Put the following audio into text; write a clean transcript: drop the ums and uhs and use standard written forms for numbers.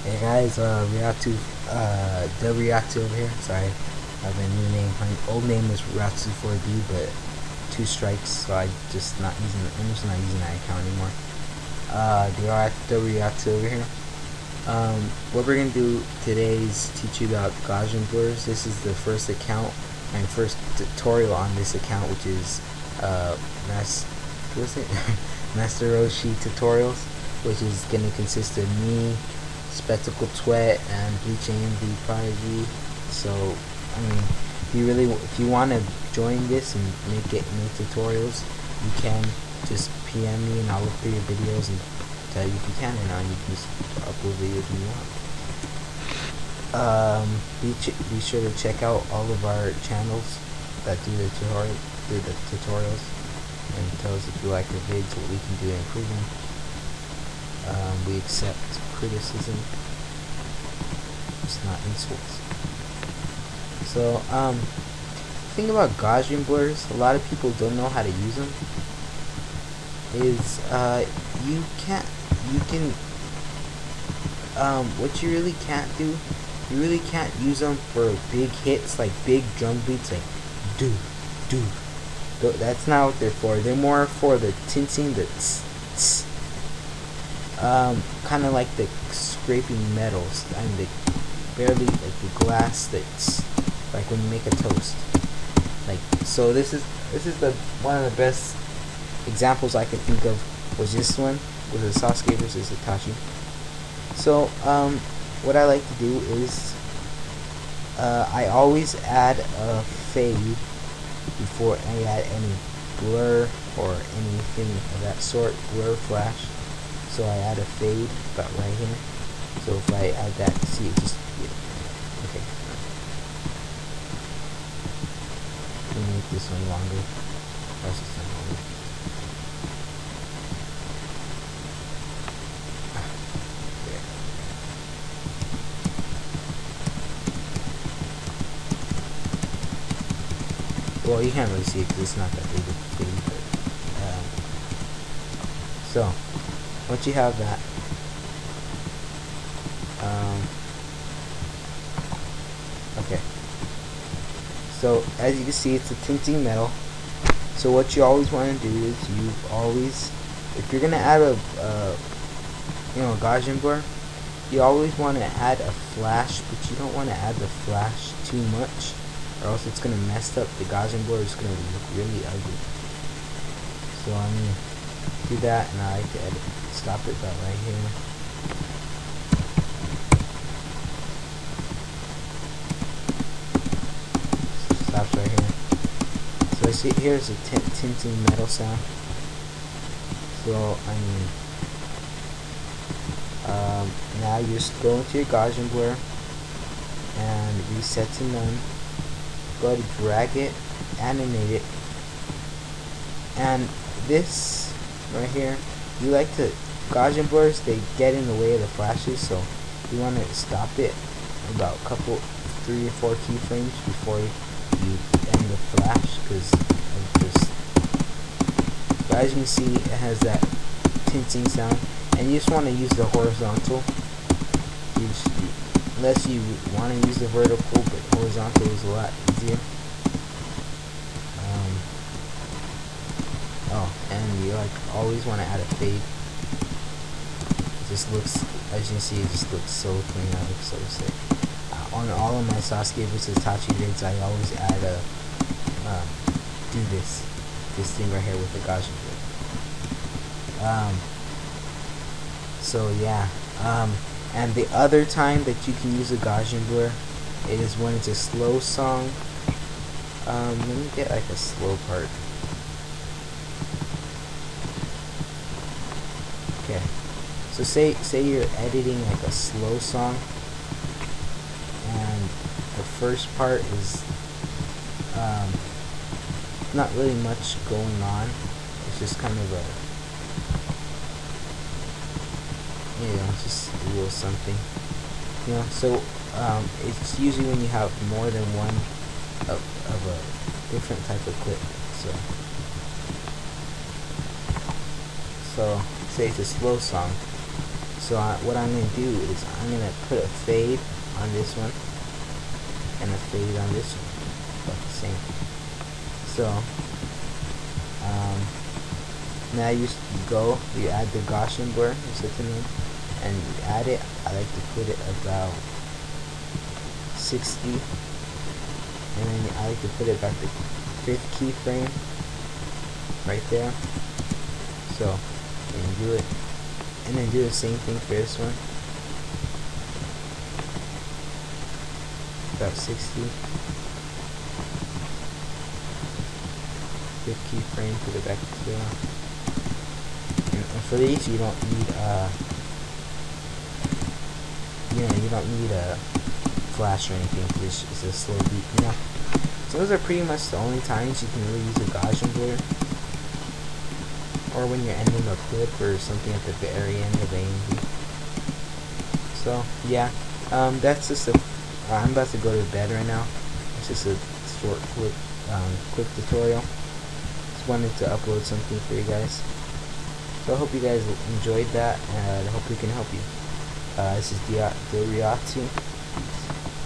Hey guys, React over here. Sorry, I have a new name. My old name was React4B, but 2 strikes, so I'm just not using that account anymore. React over here. What we're gonna do today is teach you about Gaussian blurs. This is the first first tutorial on this account, which is MasterRoshiTutorials, which is gonna consist of me, Spectacle Twet, and Bleach AMV Prodigy. So I mean, if you want to join this and make tutorials, you can just PM me and I'll look through your videos and tell you if you can or not. You can just upload videos when you want. Be sure to check out all of our channels that do the tutorials, and tell us if you like our vids, what we can do to improve them. We accept criticism, it's not insults. So the thing about Gaussian blurs, a lot of people don't know how to use them. Is what you really can't do, you really can't use them for big hits, like big drum beats, like do. That's not what they're for. They're more for the tinsing, the tss. Kind of like the scraping metals, and the barely like the glass that's like when you make a toast. Like, so this is the one of the best examples I could think of was this one with the Sasuke versus Itachi. So what I like to do is I always add a fade before I add any blur or anything of that sort, blur flash. So I add a fade about right here. So if I add that, see it just okay. Let me make this one longer. That's just not longer. Well, you can't really see it because it's not that big of a fade, but so once you have that, okay, so as you can see, it's a tinting metal. So what you always want to do is if you're gonna add a Gaussian blur, you always want to add a flash, but you don't want to add the flash too much, or else it's gonna mess up the Gaussian blur. It's gonna look really ugly. So I'm gonna do that, and I like to stop it about right here. Stops right here. So I see here's a tinting metal sound. So I mean, now you just go into your Gaussian blur and reset to none. Go ahead and drag it, animate it, and this right here, you like to Gaussian blurs, they get in the way of the flashes, so you want to stop it about a couple 3 or 4 keyframes before you end the flash, because as you can see, it has that tinting sound, and you just want to use the horizontal. Unless you want to use the vertical, but horizontal is a lot easier. And you always want to add a fade. It just looks, as you can see, it just looks so clean. It looks so sick. On all of my Sasuke versus Itachi vids, I always add a do this thing right here with the Gaussian blur. So yeah. And the other time that you can use a Gaussian blur, it is when it's a slow song. Let me get like a slow part. Okay, so say you're editing like a slow song, and the first part is not really much going on. It's just kind of just a little something, so it's usually when you have more than one of a different type of clip. So say it's a slow song, So what I'm going to do is I'm going to put a fade on this one and a fade on this one, about the same. So now you add the Gaussian blur, you set the name, and you add it. I like to put it about 60, and then I like to put it about the 5th keyframe right there. So and do it, and then do the same thing for this one, about 60. 5th keyframe, put it back to 0. And for these, you don't need you don't need a flash or anything. It's a slow beat, So those are pretty much the only times you can really use a Gaussian blur, or when you're ending a clip or something at the very end of AMV. So yeah, that's just I'm about to go to bed right now. It's just a short, quick tutorial. Just wanted to upload something for you guys. So I hope you guys enjoyed that, and I hope we can help you. This is Doriatu.